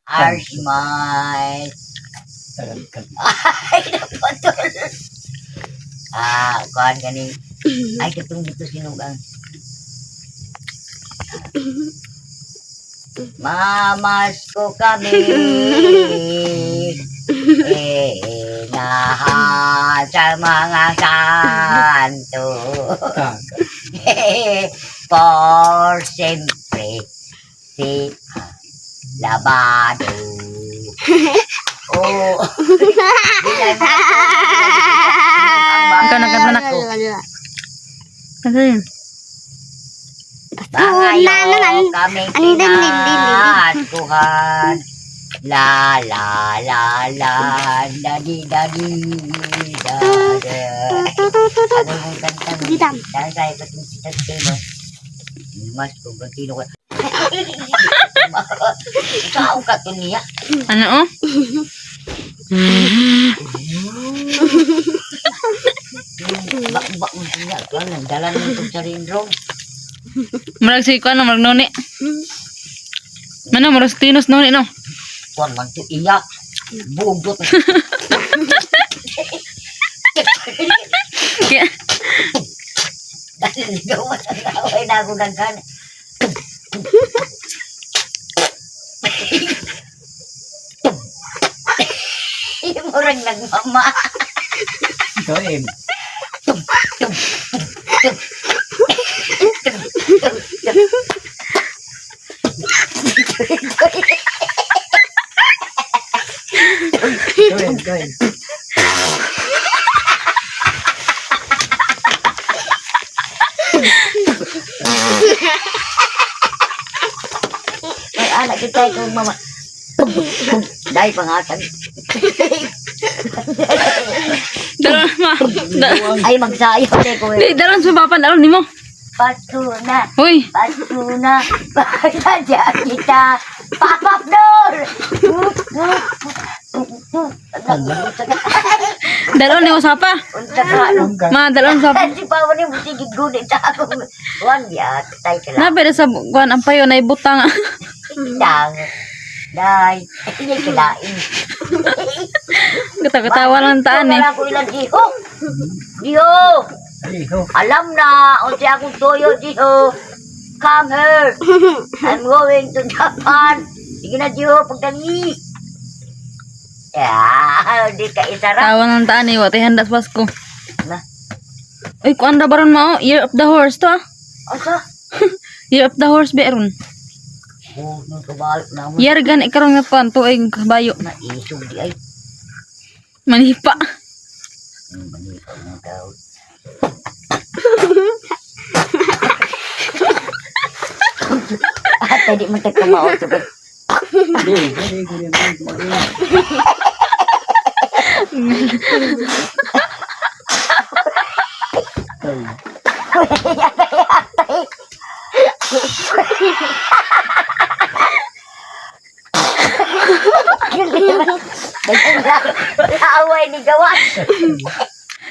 Our smile. Ay, napatol. Kuhan ganing. Ay, katong dito sinugang. Mamasko kami. Inahan sa mga santo. For sempre. Si Labado. Oh. Ikaw nagkatanak ko. Ano yun? Bangayo kaming pinatuhan. La la la la dadi dadi dada. Ano yung kanta mo? Dahil tayo katong si Tantino. Mas kung Tantino ka. Ikaw ka to niya. Ano oh? Bak mo niya. Ikaw nagdala mo itong sa rindrong. Marag si ko ano, marag noni. Ano, marag si Tinos noni no? Kuan man to iyak. Bugot. Kaya, Dahil gawa sa away na ako nagkan. Murag nagmama. Doim. Doim. Ay, anak kita ko mama. Dahil pangatag. daron ma. Ay, magsayaw na ko. Di, daron sa papan, daron ni mo. Patuna. Hoy, Patuna. Pagkadya kita. Papap door. daron ni mo sa pa. Unta ka. Ma, daron sa pa. Si Pao ni butigid gunit sa akong. Wan ya, tay ka lang. Napere sa kuan ang payo na ibutang. Dang. Day. Hindi kilain. Katawa lang taan eh. Wala ko ilang diho. Diho. Aliho. Alam na. O siya akong toyo, Diho. Come here. I'm going to Japan. Sige na, Diho. Pagtangi. Di ka isarap. Tawa lang taan eh, wati handas Pasko. Na. Uy, kuan ra baron mao, Year of the Horse to ah. Asa? Year of the Horse beron. Nung kabalik na mo. Year gan ikaron nga kuan tuig kabayo. Naisog di ay. Manipa. Manipag ng tao. Tadi mo tagkamao ito. Away ni Gawan.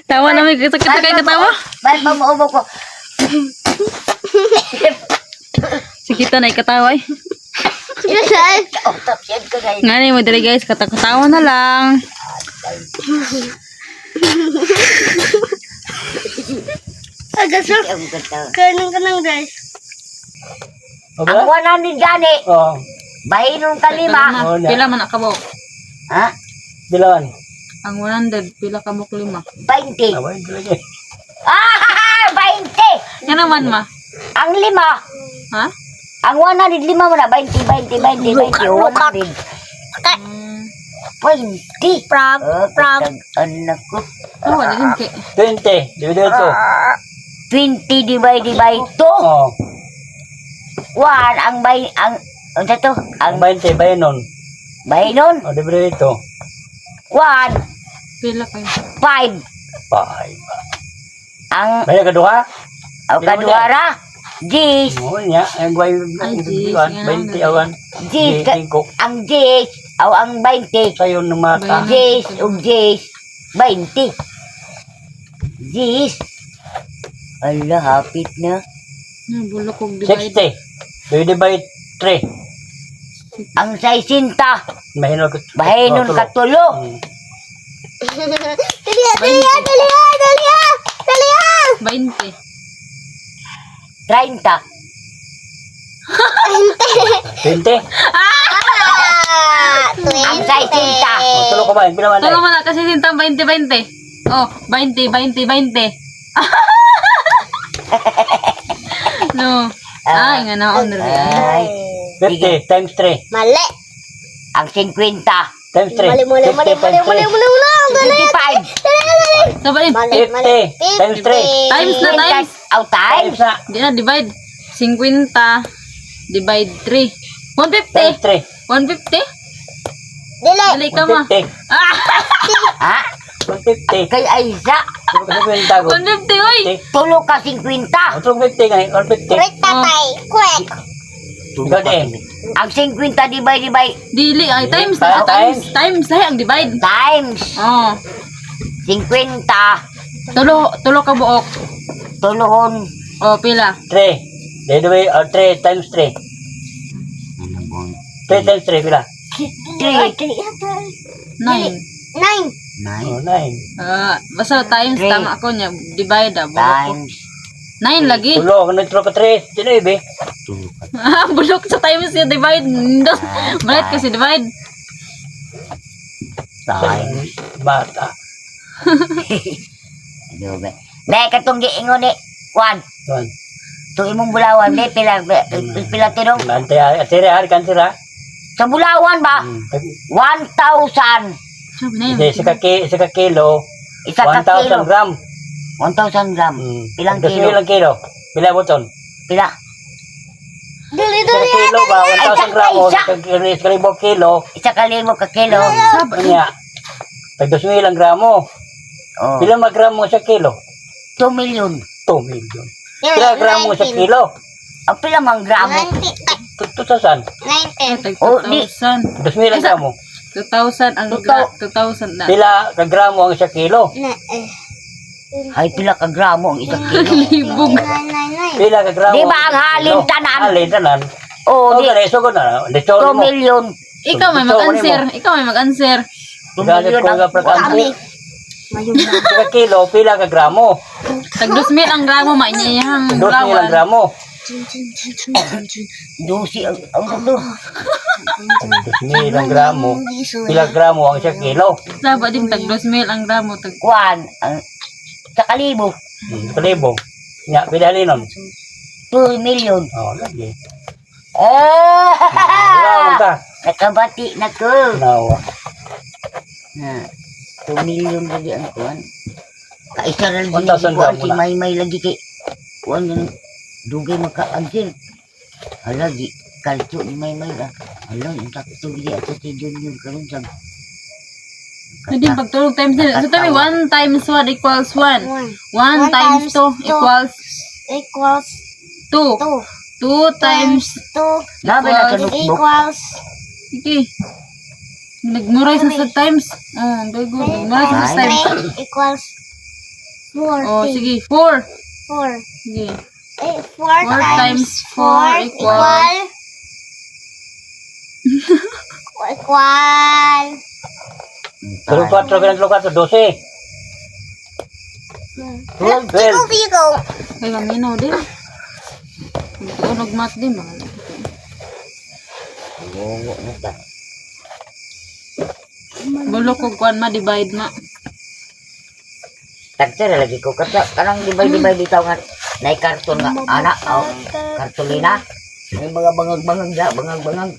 Tawa na may kita kay katawa. Ba't ba maubo ko? Si kita na ikatawa eh. Kautap yan ko ngayon. Ngani mo diri guys, katawa na lang. Agasol, kanang guys. Ang 100 gani, Oh, bahinong kalima. Oh, na. Pila man akabo? Ha? dilawan. Ang 100 pila ka mo 5. 20. Away lagi. 20! Yan naman ma. Ang 5. Ha? Ang 100, 5 mo na. 20, 20, 20, 20, 100. 20. Prab. Anak ko. Oh, wala din kay. 20, divided to. 20 divided by 2. Oh, 1 ang bay, ang, ano to? ang Ang 20 bayanon. bahinon. Oh, divided to. 1, Pila kayo? 5. 5. Ang, Bayar kedua. ang kaduara. Jis. Oh, nya, ang guay Ay, Jis, 20 awan. Jis. Tingko. Ang Jis. O ang 20. Sayo ng mata. Jis. O Jis. 20. Jis. Ala, hapit na. Bulok kog divide. 60. Divided by 3. Ang 60. Mahinog. Bahinon tulo. katulo. Dali. 20. 30. 20. Ang 60. Tulo ka ba? Pila man Tulong mo na kasi sintang 20-20. Oh, 20-20-20. No. Ay, nga na, honor. Ay. 50 times 3. Mali. Ang 50. Times 3. Mali. 50 times 3. 55. So, bali. 50 times 3. Times na, times. Aw, times. Times na. Hindi na, divide. 50 divide 3. Times 150. 3. 150? Dili. Dali ka ma. 150. Ah! Ha? 150. Kay Aiza. Tulo ka 50 ko. 150, oy! Tulo ka 50. Tulo 50 ka. 150. Quick, tatay. Quick. Ikaw din. Ang 50 divide by Dili, ay, times Ah, na. Times. Times, dahil ang divide. times. Oh. 50. Tulo ka buok. Tulohon. Oh, pila. 3. By the way, 3 times 3. 3 times 3 pila? 3. 9. 9. Oh, 9. Basta times, Three. tama ako niya. Divide, bulok ko. Times. 9 lagi. Tulo, kung nagtulo ka 3. Dino, ibe. Bulok sa times niya, divide. Dos. Balit kasi divide. Times. Bata. Ano ba? Be, katong giingon ni Juan. Juan. Itong imong bulawan, be, pila tinong. Atire, hari kan sira. Sa bulawan ba? 1,000. Sabi na yun. Hindi, sa kilo. Isa ka 1,000 kilo. gram. 1,000 gram. Ilang kilo? Ilang kilo? Pila buton? Pila? Dili, Sa kilo ba? 1,000 gram o isa. sa libo kilo. Isa ka libo ka kilo. Sabi. Kanya. Tag 2,000 ilang gramo. Oh. Pila magramo sa kilo? 2 million. 2 million. Pila gramo sa kilo? Ang pila mang gramo? 2,000. 19. Oh, di. 2,000. 2,000 ilang gramo. 2,000 ang 2,000 na. Pila ka gramo ang sa kilo? Ay, pila ka gramo ang isang kilo. Libog. 9. Pila ka gramo? Di ba ang halin tanan? Halin tanan. Oh, O, di. kareso ko na. 2 Lechon mo. million. Ikaw may mag-answer. Ikaw may mag-answer. 2 Galit million ko ang nga kami. Sa kilo, pila ka gramo? Tag 2,000 ang gramo, mainiyahang 2,000 ilang bulawan. gramo? Dusi ang ano. 2,000 ilang gramo. Pila gramo ang sa kilo? Sabi din tag 2,000 ang gramo. Tag Kuan. Sa kalibo. Kalibo. Nga, pila halinon? 2 million. Oo, lagi. Ah! Grabe ka. Nakabati na ko. Nawa. Na, 2 million lagi ang kuan. Kaisa rin 1,000 kuan gram si muna. may lagi kay kuan yun. Dugay maka-answer. Halagi kalcho ni may la. Hala, yung takto gidi ato si Junior karon sa. Hindi pagtulog times din. So tabi 1 times 1 equals 1. 1 times 2 equals Equals 2. 2 times 2 Nabi na sa notebook. equals Sige. Nagmuray sa times. Oh, very good. Nagmuray sa times. 3 equals 4. Oh, sige. 4. 4. Sige. 4 4 times times 4 4 equals equal Pero 4 ka ng 4, 12. 12. Pico. Kaya kaminaw din. Tunog mat din. Mga Oo, na ta. bulok ko kuan ma divide ma. Takter lagi ko kata kanang dibay-dibay ditaw nga nay karton nga anak oh, kartolina. May mga bangag-bangag da, bangag-bangag.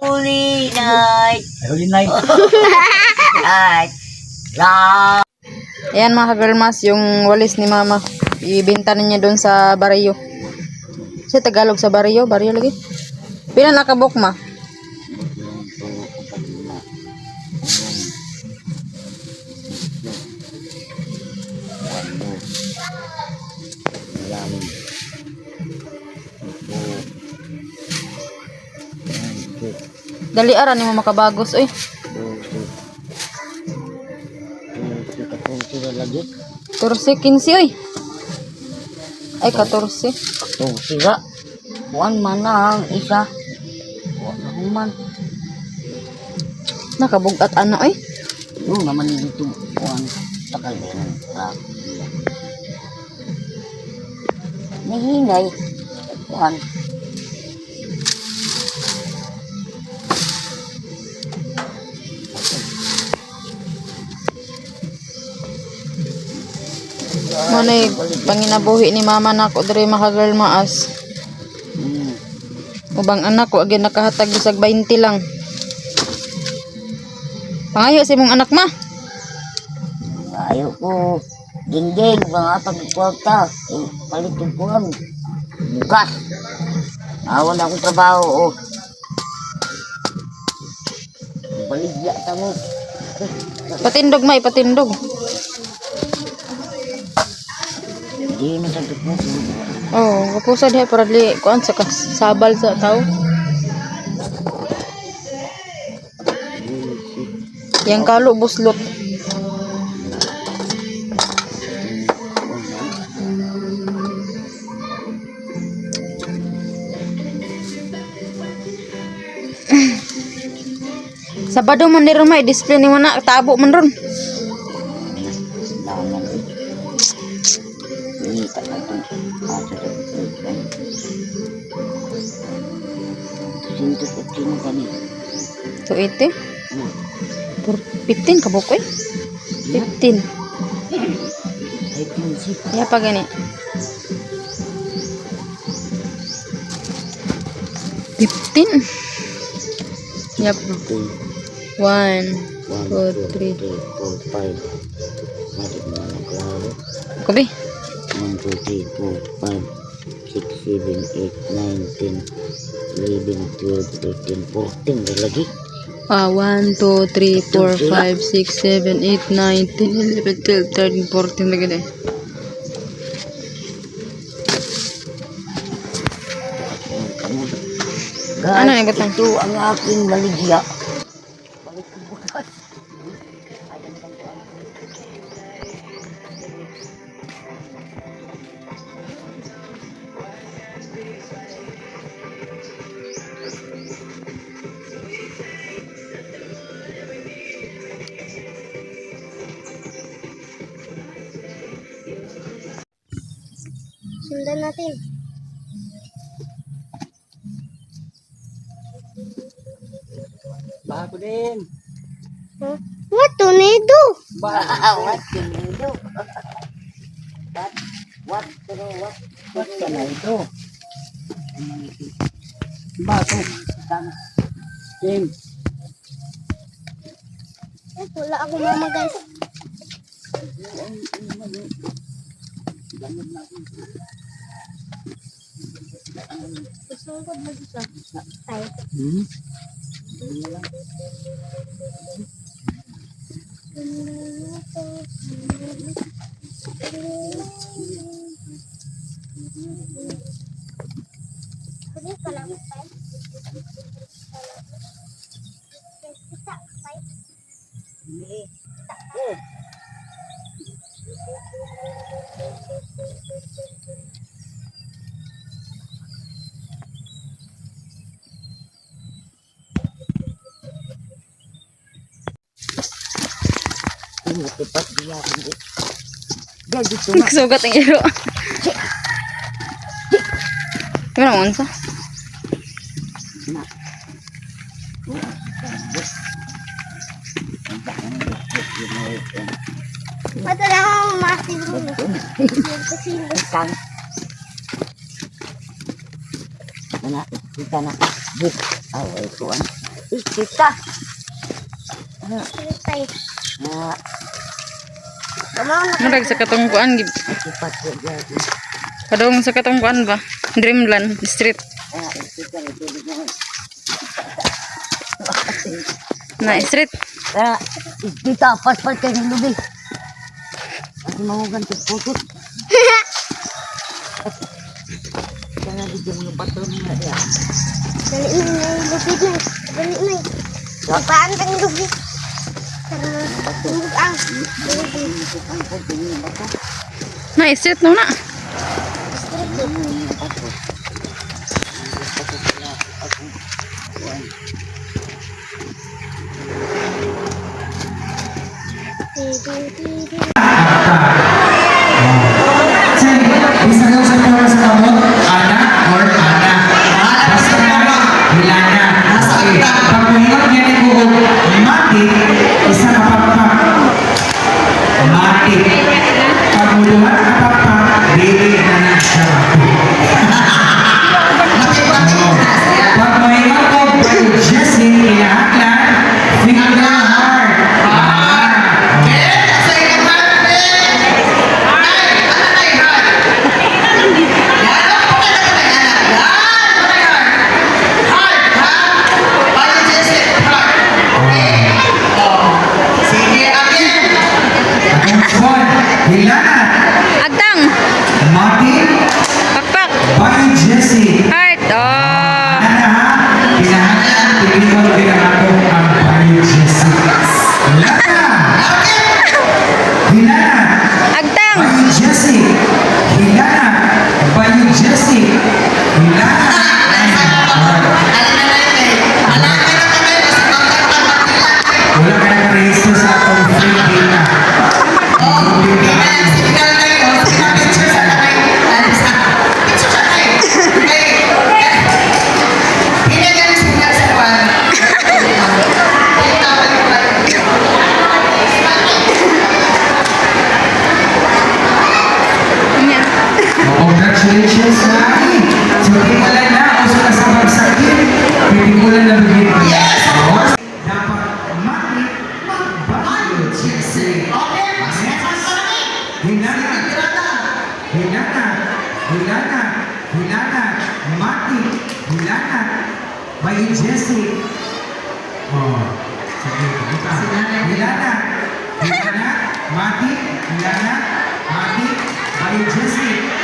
Holy night. Holy night. Ay. La. Ayan mga ka-girlmas, yung walis ni mama. Ibenta niya doon sa baryo. Sa Tagalog sa baryo lagi. Pila nakabok ma? Dali ara ni mo makabagos oy. Lagi. 14 15 oy. Ay 14. Siga. Kuan man ang isa. Wa man. Nakabugat ano eh. Doon naman dito kuhan takal din. Nahinay kuhan. Manay panginabuhi ni mama nako diri makagal maas. Ubang anak ko agi nakahatag bisag 20 lang. Pangayo si mong anak ma. Ayaw ko gingging mga pagkwarta. Palit yung kuhan. Bukas. Awan akong trabaho. Oh. Baligya tamo. Patindog may patindog. Hindi na sa mo. Oh, kapusa diha para dili kuan sa sabal sa tao. Yang kalo buslot. Sabado man ni may display ni mana tabo man ron. To 80? 15 kabok eh. 15. Ya pa gani. 15. Yep. 1, 2, 3. 4, 5. Kubi. 1, 2, 3, 4, 5, 6, 7, 8, 9, 10, 11, 12, 13, 14 dah lagi. 1, 2, 3, 4, 5, 6, 7, 8, 9, 10, 11, 12, 13, 14 lagi deh. Ano ni butang? Ito ang aking baligya. Sundan natin. Bago din. Huh? What tornado? What can you do? What can I do? Bato. Tim. Wala ako mama guys. Susugod mo dito. Tay. Pwede ka lang tay. Kita tay. Tipat dia kundi. Dia gitu na. Sugat ang iro. Gimana mo unsa? Pati lang ako mati dulu. Kang. Mana kita na. Git. Away kuan. Kita. Tay. Na Kamao na. Murag sa katungkuan gid. tipat dia. Padong sa katungkuan ba? Dreamland Street. Kita itu dia. Na street. Kita pas-pas kayo ng lubi. Kasi mahugan sa putot. Kaya di dyan mga bato nga dia. Dali na, lupit na. Dali na. Ipaan kang lupit. Ang. Na street no na. Bisa daw sa tawag sa kamot, Ana or Ana. Basta na, Milana. Okay. Pag mahirap niya ni Google, Mati, isa kapakpak. Mati. Pag muluhan kapakpak, Dili na na siya. Pag mahirap ko, Jessie, Ilahaklan, Finger Heart. Hilana, Agtang. Mati, Pakpak. Bayo Jessie. Heart. Oh. Ana ha, pinahanglan, pinipon pinangato ang Bayo Jessie. Hilana, Hilana, Agtang. Bayo Jessie. Hilana, Bayo Jessie. Hilana. Wala ka nag-register sa atong free data. Congratulations, Nai! So, timulan na o sa kasabag sakit, titimulan na bigyan. Yes! Dapat mati, magbayo, Jesse. Hinana, Hinana, Hilana, Hilana, mati, Hilana, bayo, Jesse. Oh, sige, kita. Hilana, Hilana, mati, Hilana, mati, bayo, Jesse.